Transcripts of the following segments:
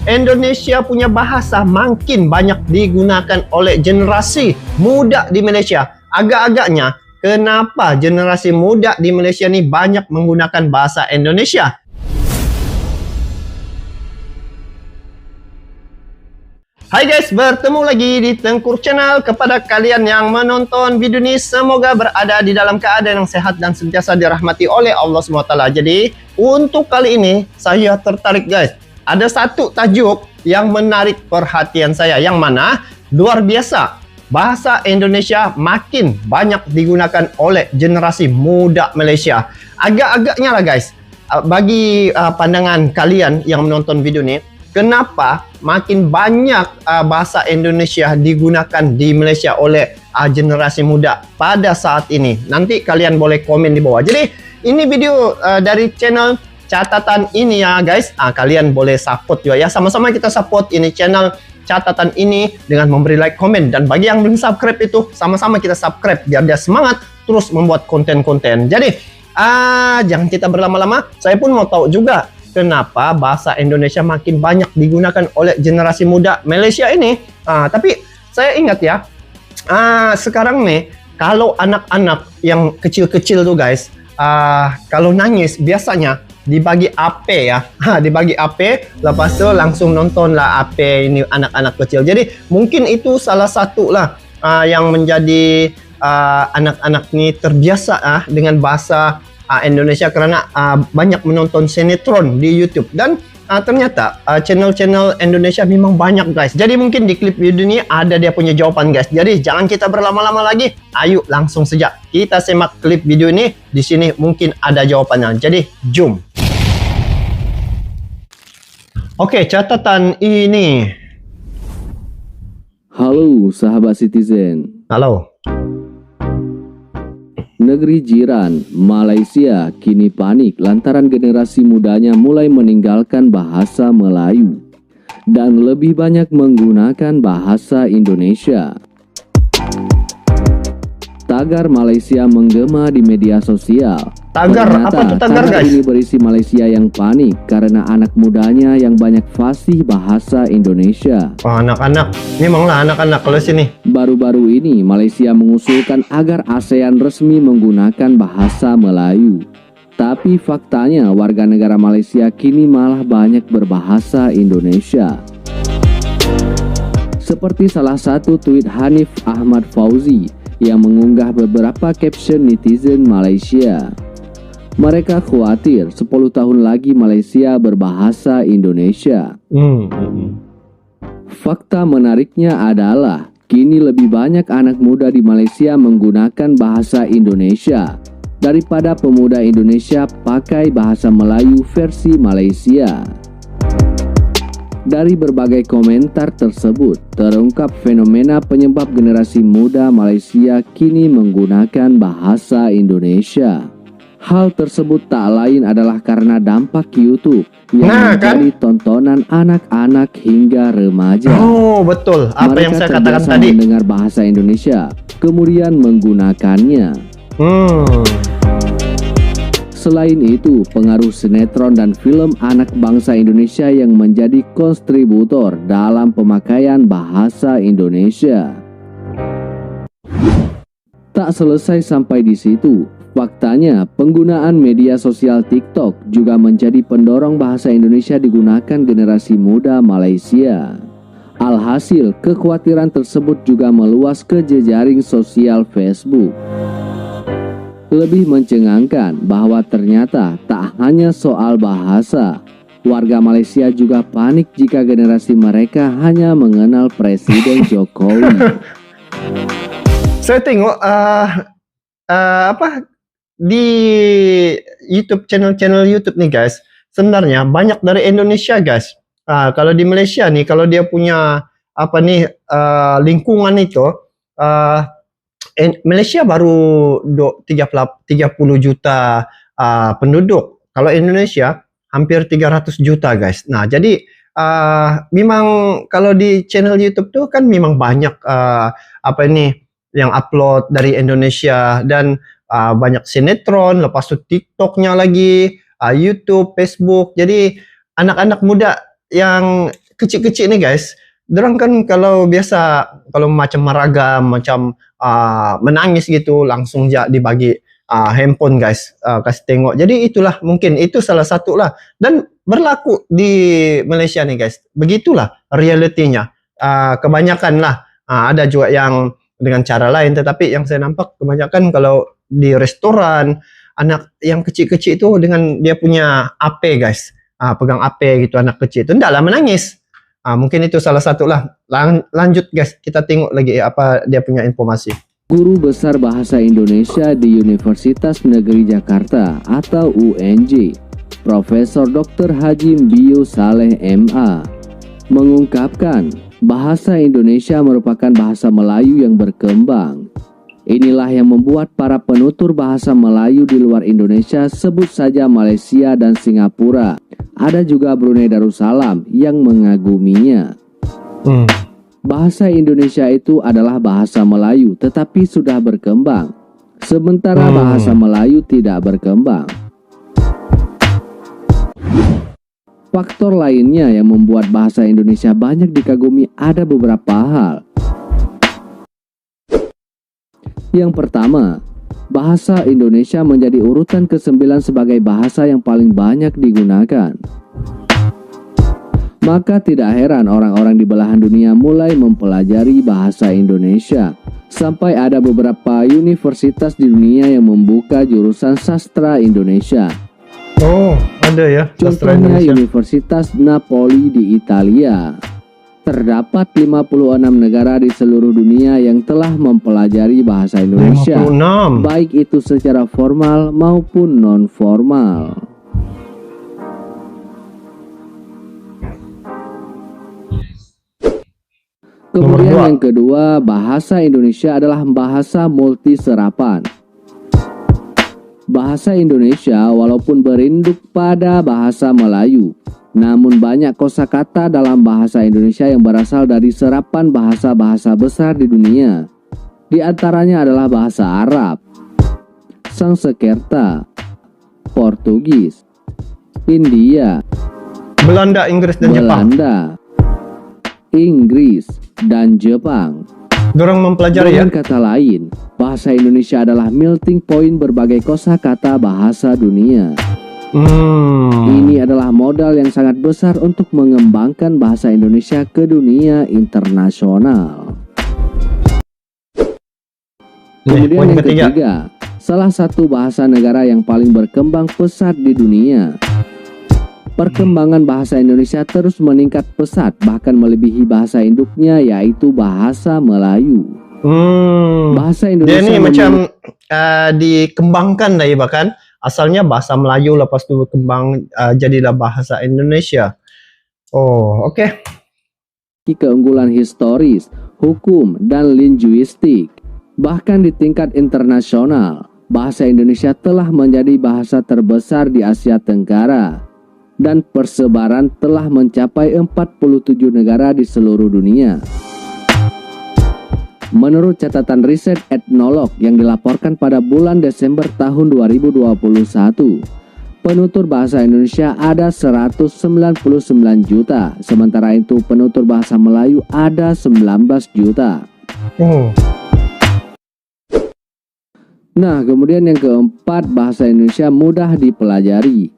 Indonesia punya bahasa makin banyak digunakan oleh generasi muda di Malaysia. Agak-agaknya, kenapa generasi muda di Malaysia ni banyak menggunakan bahasa Indonesia? Hai guys, bertemu lagi di Tengkur Channel. Kepada kalian yang menonton video ini, semoga berada di dalam keadaan yang sehat dan sentiasa dirahmati oleh Allah SWT. Jadi, untuk kali ini, saya tertarik guys. Ada satu tajuk yang menarik perhatian saya, yang mana luar biasa. Bahasa Indonesia makin banyak digunakan oleh generasi muda Malaysia. Agak-agaknya lah guys, bagi pandangan kalian yang menonton video ini, kenapa makin banyak bahasa Indonesia digunakan di Malaysia oleh generasi muda pada saat ini? Nanti kalian boleh komen di bawah. Jadi ini video dari channel Catatan Ini ya guys. Kalian boleh support juga ya. Sama-sama kita support ini channel Catatan Ini dengan memberi like, komen. Dan bagi yang belum subscribe itu, sama-sama kita subscribe biar dia semangat terus membuat konten-konten. Jadi jangan kita berlama-lama. Saya pun mau tahu juga kenapa bahasa Indonesia makin banyak digunakan oleh generasi muda Malaysia ini. Tapi saya ingat ya, sekarang nih kalau anak-anak yang kecil-kecil tuh guys, kalau nangis biasanya dibagi AP ya, dibagi AP, lepas tu langsung nonton lah AP ini anak-anak kecil. Jadi mungkin itu salah satu lah yang menjadi anak-anak ni terbiasa dengan bahasa Indonesia karena banyak menonton sinetron di YouTube. Dan ternyata channel-channel Indonesia memang banyak guys. Jadi mungkin di klip video ini ada dia punya jawaban guys. Jadi jangan kita berlama-lama lagi. Ayo langsung saja kita simak klip video ini. Di sini mungkin ada jawabannya. Jadi jom. Oke, catatan ini. Halo sahabat Citizen. Halo. Negeri jiran, Malaysia, kini panik lantaran generasi mudanya mulai meninggalkan bahasa Melayu dan lebih banyak menggunakan bahasa Indonesia. Tagar Malaysia menggema di media sosial. Tagar, ternyata, apa tuh tagar guys? Ini berisi Malaysia yang panik karena anak mudanya yang banyak fasih bahasa Indonesia. Anak-anak, memanglah anak-anak kalau sini. Baru-baru ini Malaysia mengusulkan agar ASEAN resmi menggunakan bahasa Melayu. Tapi faktanya warga negara Malaysia kini malah banyak berbahasa Indonesia. Seperti salah satu tweet Hanif Ahmad Fauzi yang mengunggah beberapa caption netizen Malaysia. Mereka khawatir 10 tahun lagi Malaysia berbahasa Indonesia. Fakta menariknya adalah kini lebih banyak anak muda di Malaysia menggunakan bahasa Indonesia daripada pemuda Indonesia pakai bahasa Melayu versi Malaysia. Dari berbagai komentar tersebut, terungkap fenomena penyebab generasi muda Malaysia kini menggunakan bahasa Indonesia. Hal tersebut tak lain adalah karena dampak YouTube yang menjadi tontonan anak-anak hingga remaja. Oh betul, apa mereka yang saya katakan tadi. mendengar bahasa Indonesia, kemudian menggunakannya. Selain itu, pengaruh sinetron dan film anak bangsa Indonesia yang menjadi kontributor dalam pemakaian bahasa Indonesia. Tak selesai sampai di situ. Faktanya, penggunaan media sosial TikTok juga menjadi pendorong bahasa Indonesia digunakan generasi muda Malaysia. Alhasil, kekhawatiran tersebut juga meluas ke jejaring sosial Facebook. Lebih mencengangkan bahwa ternyata tak hanya soal bahasa, warga Malaysia juga panik jika generasi mereka hanya mengenal Presiden Jokowi. Saya tengok di YouTube channel YouTube nih guys, sebenarnya banyak dari Indonesia guys. Kalau di Malaysia nih, kalau dia punya lingkungan itu, Malaysia baru 30 juta penduduk. Kalau Indonesia hampir 300 juta guys. Nah jadi memang kalau di channel YouTube tuh kan memang banyak yang upload dari Indonesia dan banyak sinetron, lepas itu TikToknya lagi, YouTube, Facebook. Jadi anak-anak muda yang kecil-kecil nih guys, dorang kan kalau biasa kalau macam meragam, macam menangis gitu langsung dibagi handphone guys, kasih tengok. Jadi itulah mungkin itu salah satu lah, dan berlaku di Malaysia nih guys. Begitulah realitinya. Kebanyakan lah, ada juga yang dengan cara lain, tetapi yang saya nampak kebanyakan kalau di restoran, anak yang kecil-kecil itu dengan dia punya AP guys, pegang AP gitu, anak kecil itu ndaklah menangis. Mungkin itu salah satu lah. Lanjut guys, kita tengok lagi apa dia punya informasi. Guru Besar Bahasa Indonesia di Universitas Negeri Jakarta atau UNJ, Profesor Dr. Haji Bio Saleh MA, mengungkapkan bahasa Indonesia merupakan bahasa Melayu yang berkembang. Inilah yang membuat para penutur bahasa Melayu di luar Indonesia, sebut saja Malaysia dan Singapura, ada juga Brunei Darussalam yang mengaguminya. Bahasa Indonesia itu adalah bahasa Melayu tetapi sudah berkembang, sementara bahasa Melayu tidak berkembang. Faktor lainnya yang membuat bahasa Indonesia banyak dikagumi ada beberapa hal. Yang pertama, bahasa Indonesia menjadi urutan ke-9 sebagai bahasa yang paling banyak digunakan. Maka tidak heran orang-orang di belahan dunia mulai mempelajari bahasa Indonesia. Sampai ada beberapa universitas di dunia yang membuka jurusan sastra Indonesia. Oh, ada ya. Contohnya Universitas Napoli di Italia. Terdapat 56 negara di seluruh dunia yang telah mempelajari bahasa Indonesia, 56. baik itu secara formal maupun non-formal. Kemudian yang kedua, bahasa Indonesia adalah bahasa multiserapan. Bahasa Indonesia walaupun berinduk pada bahasa Melayu, namun banyak kosakata dalam bahasa Indonesia yang berasal dari serapan bahasa-bahasa besar di dunia. Di antaranya adalah bahasa Arab, Sanskerta, Portugis, India, Belanda, Inggris, dan Jepang. Inggris, dan Jepang. Dorang mempelajari ya. Dengan kata lain, bahasa Indonesia adalah melting point berbagai kosakata bahasa dunia. Ini adalah modal yang sangat besar untuk mengembangkan bahasa Indonesia ke dunia internasional. Kemudian yang ketiga, salah satu bahasa negara yang paling berkembang pesat di dunia. Perkembangan bahasa Indonesia terus meningkat pesat, bahkan melebihi bahasa induknya, yaitu bahasa Melayu. Bahasa Indonesia dia ini macam dikembangkan dari bahkan asalnya bahasa Melayu, lepas itu berkembang jadilah bahasa Indonesia. Oh, oke. Keunggulan historis, hukum, dan linguistik. Bahkan di tingkat internasional, bahasa Indonesia telah menjadi bahasa terbesar di Asia Tenggara. Dan persebaran telah mencapai 47 negara di seluruh dunia. Menurut catatan riset etnolog yang dilaporkan pada bulan Desember tahun 2021, penutur bahasa Indonesia ada 199 juta, sementara itu penutur bahasa Melayu ada 19 juta. Nah, kemudian yang keempat, bahasa Indonesia mudah dipelajari.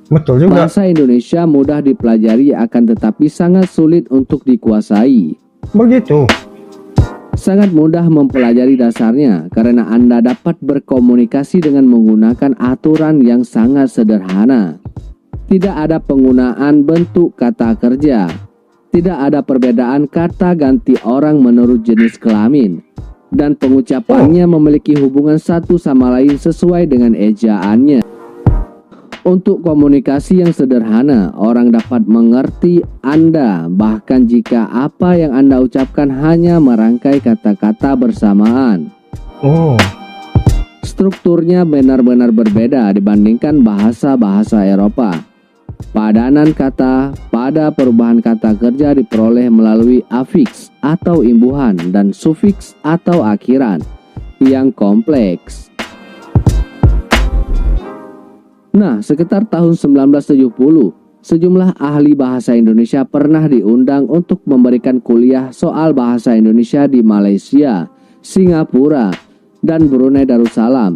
Betul juga. Bahasa Indonesia mudah dipelajari akan tetapi sangat sulit untuk dikuasai. Begitu. Sangat mudah mempelajari dasarnya karena Anda dapat berkomunikasi dengan menggunakan aturan yang sangat sederhana. Tidak ada penggunaan bentuk kata kerja. Tidak ada perbedaan kata ganti orang menurut jenis kelamin. Dan pengucapannya memiliki hubungan satu sama lain sesuai dengan ejaannya. Untuk komunikasi yang sederhana, orang dapat mengerti Anda, bahkan jika apa yang Anda ucapkan hanya merangkai kata-kata bersamaan. Strukturnya benar-benar berbeda dibandingkan bahasa-bahasa Eropa. Padanan kata pada perubahan kata kerja diperoleh melalui afiks atau imbuhan dan sufiks atau akhiran yang kompleks. Nah, sekitar tahun 1970, Sejumlah ahli bahasa Indonesia pernah diundang untuk memberikan kuliah soal bahasa Indonesia di Malaysia, Singapura, dan Brunei Darussalam.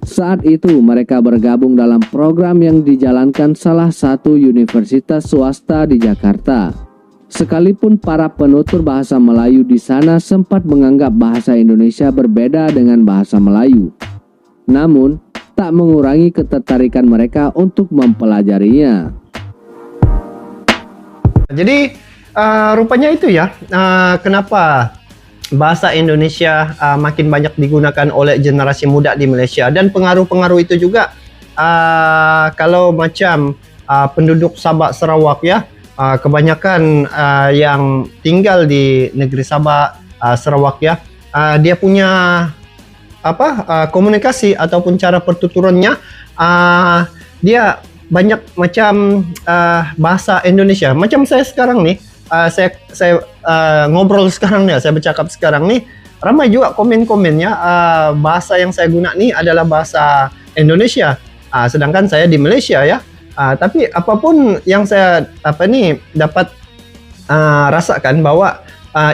Saat itu mereka bergabung dalam program yang dijalankan salah satu universitas swasta di Jakarta. Sekalipun para penutur bahasa Melayu di sana sempat menganggap bahasa Indonesia berbeda dengan bahasa Melayu, namun tak mengurangi ketertarikan mereka untuk mempelajarinya. Jadi rupanya itu ya, kenapa bahasa Indonesia makin banyak digunakan oleh generasi muda di Malaysia, dan pengaruh-pengaruh itu juga kalau macam penduduk Sabak Sarawak ya, kebanyakan yang tinggal di negeri Sabak Sarawak ya, dia punya komunikasi ataupun cara pertuturannya, dia banyak macam bahasa Indonesia. Macam saya sekarang nih, saya ngobrol sekarang nih, saya bercakap sekarang nih, ramai juga komen-komennya bahasa yang saya guna nih adalah bahasa Indonesia. Sedangkan saya di Malaysia ya. Tapi apapun yang saya dapat rasakan bahwa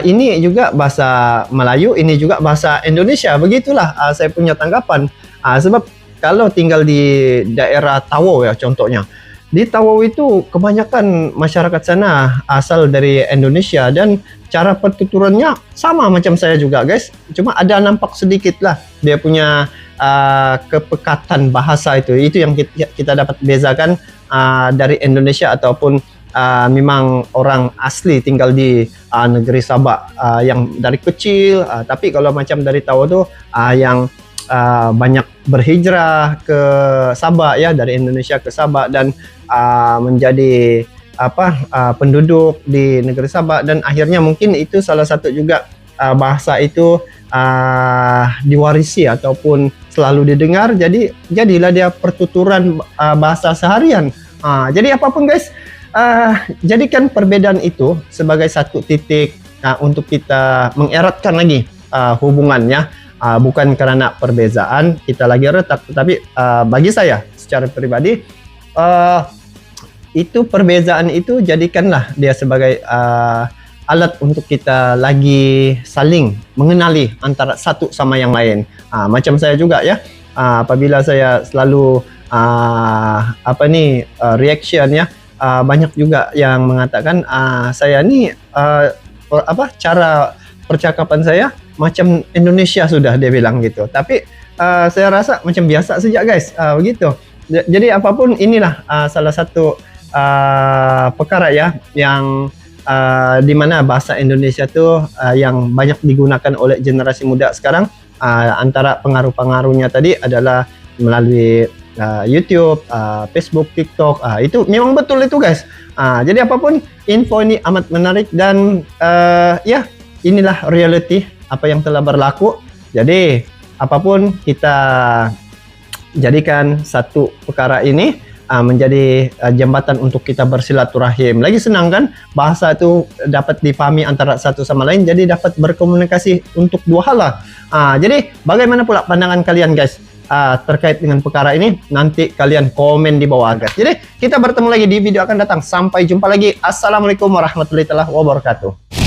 ini juga bahasa Melayu, ini juga bahasa Indonesia. Begitulah saya punya tanggapan. Sebab kalau tinggal di daerah Tawau ya contohnya, di Tawau itu kebanyakan masyarakat sana asal dari Indonesia, dan cara pertuturannya sama macam saya juga guys. Cuma ada nampak sedikit lah dia punya kepekatan bahasa itu yang kita dapat bezakan dari Indonesia ataupun memang orang asli tinggal di negeri Sabak yang dari kecil, tapi kalau macam dari Tawau tu yang banyak berhijrah ke Sabak ya, dari Indonesia ke Sabak, dan menjadi penduduk di negeri Sabak, dan akhirnya mungkin itu salah satu juga bahasa itu diwarisi ataupun selalu didengar, jadilah dia pertuturan bahasa seharian. Jadi apapun guys, jadikan perbedaan itu sebagai satu titik untuk kita mengeratkan lagi hubungannya, bukan karena perbezaan kita lagi retak, tetapi bagi saya secara pribadi itu perbezaan itu jadikanlah dia sebagai alat untuk kita lagi saling mengenali antara satu sama yang lain. Macam saya juga ya, apabila saya selalu reaction ya, banyak juga yang mengatakan saya ni cara percakapan saya macam Indonesia sudah, dia bilang gitu. Tapi saya rasa macam biasa saja guys, begitu. Jadi apapun inilah salah satu perkara ya yang di mana bahasa Indonesia tu yang banyak digunakan oleh generasi muda sekarang. Antara pengaruh-pengaruhnya tadi adalah melalui YouTube, Facebook, TikTok. Itu memang betul itu guys. Jadi apapun info ini amat menarik, dan ya inilah reality apa yang telah berlaku. Jadi apapun kita jadikan satu perkara ini menjadi jembatan untuk kita bersilaturahim. Lagi senang kan bahasa itu dapat dipahami antara satu sama lain, jadi dapat berkomunikasi untuk dua hal lah. Jadi bagaimana pula pandangan kalian guys terkait dengan perkara ini? Nanti kalian komen di bawah guys. Jadi kita bertemu lagi di video akan datang. Sampai jumpa lagi. Assalamualaikum warahmatullahi wabarakatuh.